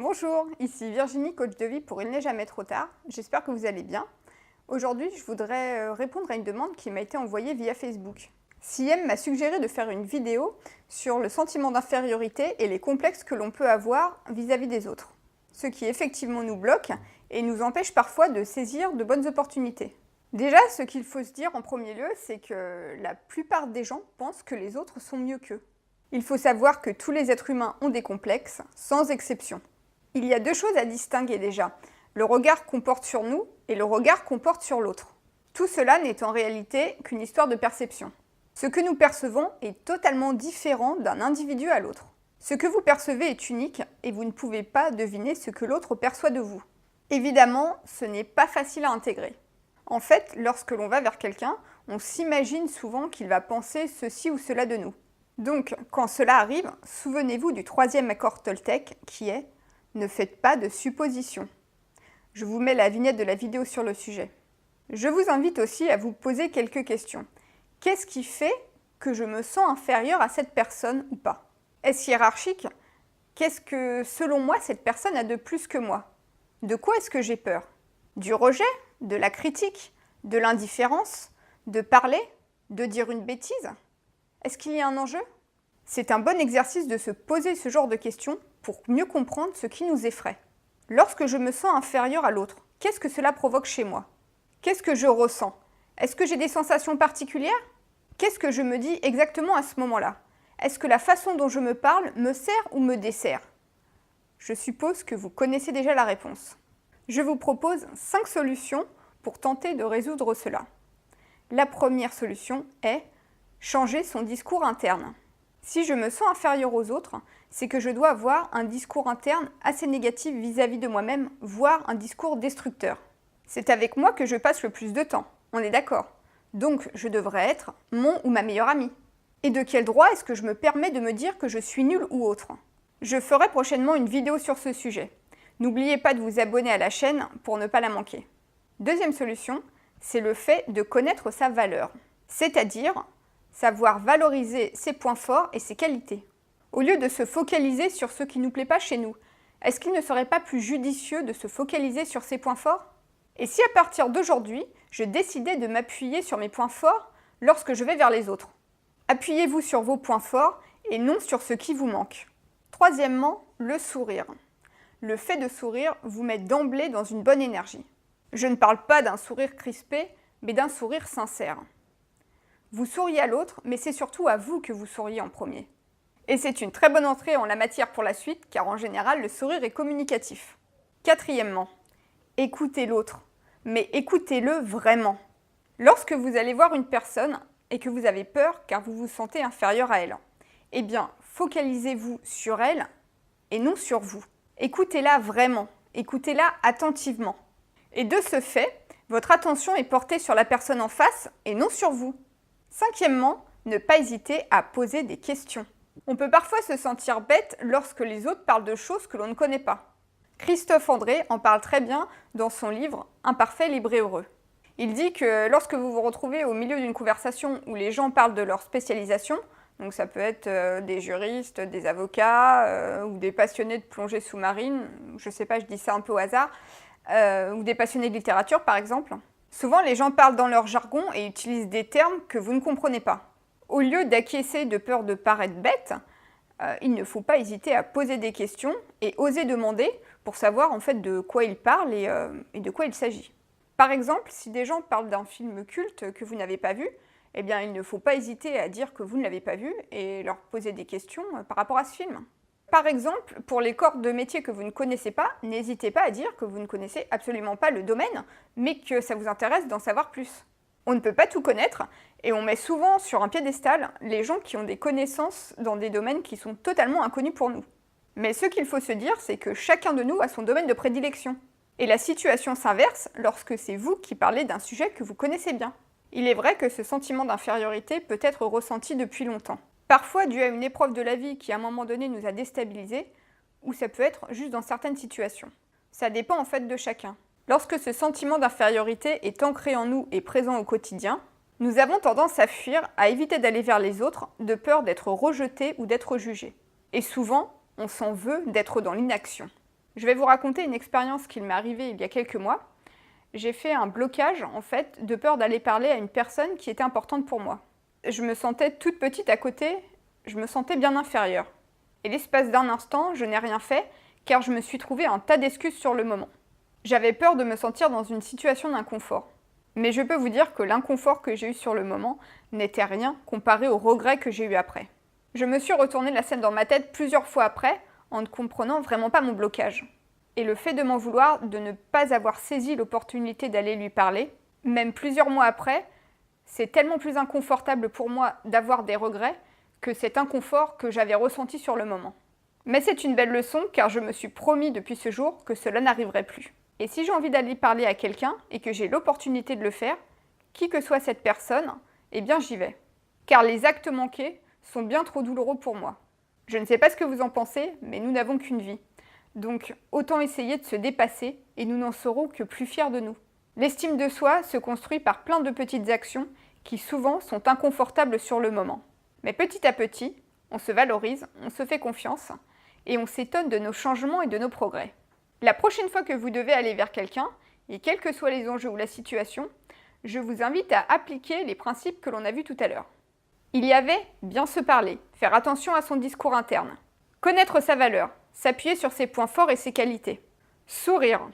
Bonjour, ici Virginie, coach de vie pour Il n'est jamais trop tard. J'espère que vous allez bien. Aujourd'hui, je voudrais répondre à une demande qui m'a été envoyée via Facebook. Siem m'a suggéré de faire une vidéo sur le sentiment d'infériorité et les complexes que l'on peut avoir vis-à-vis des autres. Ce qui effectivement nous bloque et nous empêche parfois de saisir de bonnes opportunités. Déjà, ce qu'il faut se dire en premier lieu, c'est que la plupart des gens pensent que les autres sont mieux qu'eux. Il faut savoir que tous les êtres humains ont des complexes, sans exception. Il y a deux choses à distinguer déjà, le regard qu'on porte sur nous et le regard qu'on porte sur l'autre. Tout cela n'est en réalité qu'une histoire de perception. Ce que nous percevons est totalement différent d'un individu à l'autre. Ce que vous percevez est unique et vous ne pouvez pas deviner ce que l'autre perçoit de vous. Évidemment, ce n'est pas facile à intégrer. En fait, lorsque l'on va vers quelqu'un, on s'imagine souvent qu'il va penser ceci ou cela de nous. Donc, quand cela arrive, souvenez-vous du troisième accord Toltec qui est « Ne faites pas de suppositions ». Je vous mets la vignette de la vidéo sur le sujet. Je vous invite aussi à vous poser quelques questions. Qu'est-ce qui fait que je me sens inférieure à cette personne ou pas? Est-ce hiérarchique? Qu'est-ce que, selon moi, cette personne a de plus que moi? De quoi est-ce que j'ai peur? Du rejet? De la critique? De l'indifférence? De parler? De dire une bêtise? Est-ce qu'il y a un enjeu? C'est un bon exercice de se poser ce genre de questions pour mieux comprendre ce qui nous effraie. Lorsque je me sens inférieure à l'autre, qu'est-ce que cela provoque chez moi? Qu'est-ce que je ressens? Est-ce que j'ai des sensations particulières? Qu'est-ce que je me dis exactement à ce moment-là? Est-ce que la façon dont je me parle me sert ou me dessert? Je suppose que vous connaissez déjà la réponse. Je vous propose 5 solutions pour tenter de résoudre cela. La première solution est changer son discours interne. Si je me sens inférieure aux autres, c'est que je dois avoir un discours interne assez négatif vis-à-vis de moi-même, voire un discours destructeur. C'est avec moi que je passe le plus de temps, on est d'accord. Donc je devrais être mon ou ma meilleure amie. Et de quel droit est-ce que je me permets de me dire que je suis nulle ou autre? Je ferai prochainement une vidéo sur ce sujet. N'oubliez pas de vous abonner à la chaîne pour ne pas la manquer. Deuxième solution, c'est le fait de connaître sa valeur. C'est-à-dire savoir valoriser ses points forts et ses qualités. Au lieu de se focaliser sur ce qui ne nous plaît pas chez nous, est-ce qu'il ne serait pas plus judicieux de se focaliser sur ses points forts? Et si à partir d'aujourd'hui, je décidais de m'appuyer sur mes points forts lorsque je vais vers les autres? Appuyez-vous sur vos points forts et non sur ce qui vous manque. Troisièmement, le sourire. Le fait de sourire vous met d'emblée dans une bonne énergie. Je ne parle pas d'un sourire crispé, mais d'un sourire sincère. Vous souriez à l'autre, mais c'est surtout à vous que vous souriez en premier. Et c'est une très bonne entrée en la matière pour la suite, car en général, le sourire est communicatif. Quatrièmement, écoutez l'autre, mais écoutez-le vraiment. Lorsque vous allez voir une personne et que vous avez peur car vous vous sentez inférieur à elle, eh bien, focalisez-vous sur elle et non sur vous. Écoutez-la vraiment, écoutez-la attentivement. Et de ce fait, votre attention est portée sur la personne en face et non sur vous. Cinquièmement, ne pas hésiter à poser des questions. On peut parfois se sentir bête lorsque les autres parlent de choses que l'on ne connaît pas. Christophe André en parle très bien dans son livre « Imparfait, libre et heureux ». Il dit que lorsque vous vous retrouvez au milieu d'une conversation où les gens parlent de leur spécialisation, donc ça peut être des juristes, des avocats ou des passionnés de plongée sous-marine, je sais pas, je dis ça un peu au hasard, ou des passionnés de littérature par exemple. Souvent, les gens parlent dans leur jargon et utilisent des termes que vous ne comprenez pas. Au lieu d'acquiescer de peur de paraître bête, il ne faut pas hésiter à poser des questions et oser demander pour savoir en fait de quoi ils parlent et de quoi il s'agit. Par exemple, si des gens parlent d'un film culte que vous n'avez pas vu, eh bien, il ne faut pas hésiter à dire que vous ne l'avez pas vu et leur poser des questions par rapport à ce film. Par exemple, pour les corps de métier que vous ne connaissez pas, n'hésitez pas à dire que vous ne connaissez absolument pas le domaine, mais que ça vous intéresse d'en savoir plus. On ne peut pas tout connaître, et on met souvent sur un piédestal les gens qui ont des connaissances dans des domaines qui sont totalement inconnus pour nous. Mais ce qu'il faut se dire, c'est que chacun de nous a son domaine de prédilection. Et la situation s'inverse lorsque c'est vous qui parlez d'un sujet que vous connaissez bien. Il est vrai que ce sentiment d'infériorité peut être ressenti depuis longtemps. Parfois dû à une épreuve de la vie qui à un moment donné nous a déstabilisés, ou ça peut être juste dans certaines situations. Ça dépend en fait de chacun. Lorsque ce sentiment d'infériorité est ancré en nous et présent au quotidien, nous avons tendance à fuir, à éviter d'aller vers les autres, de peur d'être rejetés ou d'être jugés. Et souvent, on s'en veut d'être dans l'inaction. Je vais vous raconter une expérience qui m'est arrivée il y a quelques mois. J'ai fait un blocage, en fait, de peur d'aller parler à une personne qui était importante pour moi. Je me sentais toute petite à côté, je me sentais bien inférieure. Et l'espace d'un instant, je n'ai rien fait, car je me suis trouvé un tas d'excuses sur le moment. J'avais peur de me sentir dans une situation d'inconfort. Mais je peux vous dire que l'inconfort que j'ai eu sur le moment n'était rien comparé aux regrets que j'ai eu après. Je me suis retourné la scène dans ma tête plusieurs fois après, en ne comprenant vraiment pas mon blocage. Et le fait de m'en vouloir de ne pas avoir saisi l'opportunité d'aller lui parler, même plusieurs mois après, c'est tellement plus inconfortable pour moi d'avoir des regrets que cet inconfort que j'avais ressenti sur le moment. Mais c'est une belle leçon car je me suis promis depuis ce jour que cela n'arriverait plus. Et si j'ai envie d'aller parler à quelqu'un et que j'ai l'opportunité de le faire, qui que soit cette personne, eh bien j'y vais. Car les actes manqués sont bien trop douloureux pour moi. Je ne sais pas ce que vous en pensez, mais nous n'avons qu'une vie. Donc autant essayer de se dépasser et nous n'en serons que plus fiers de nous. L'estime de soi se construit par plein de petites actions qui souvent sont inconfortables sur le moment. Mais petit à petit, on se valorise, on se fait confiance et on s'étonne de nos changements et de nos progrès. La prochaine fois que vous devez aller vers quelqu'un, et quels que soient les enjeux ou la situation, je vous invite à appliquer les principes que l'on a vus tout à l'heure. Il y avait bien se parler, faire attention à son discours interne, connaître sa valeur, s'appuyer sur ses points forts et ses qualités, sourire,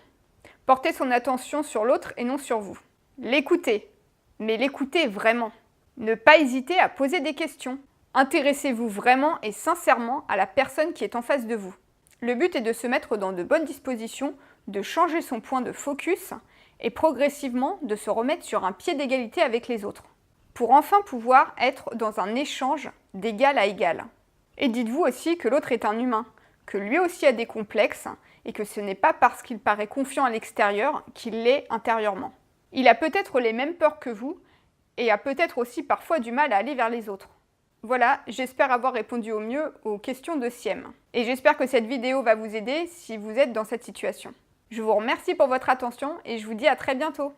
porter son attention sur l'autre et non sur vous, l'écouter, mais l'écouter vraiment, ne pas hésiter à poser des questions, intéressez-vous vraiment et sincèrement à la personne qui est en face de vous. Le but est de se mettre dans de bonnes dispositions, de changer son point de focus et progressivement de se remettre sur un pied d'égalité avec les autres, pour enfin pouvoir être dans un échange d'égal à égal. Et dites-vous aussi que l'autre est un humain, que lui aussi a des complexes et que ce n'est pas parce qu'il paraît confiant à l'extérieur qu'il l'est intérieurement. Il a peut-être les mêmes peurs que vous et a peut-être aussi parfois du mal à aller vers les autres. Voilà, j'espère avoir répondu au mieux aux questions de Siem. Et j'espère que cette vidéo va vous aider si vous êtes dans cette situation. Je vous remercie pour votre attention et je vous dis à très bientôt.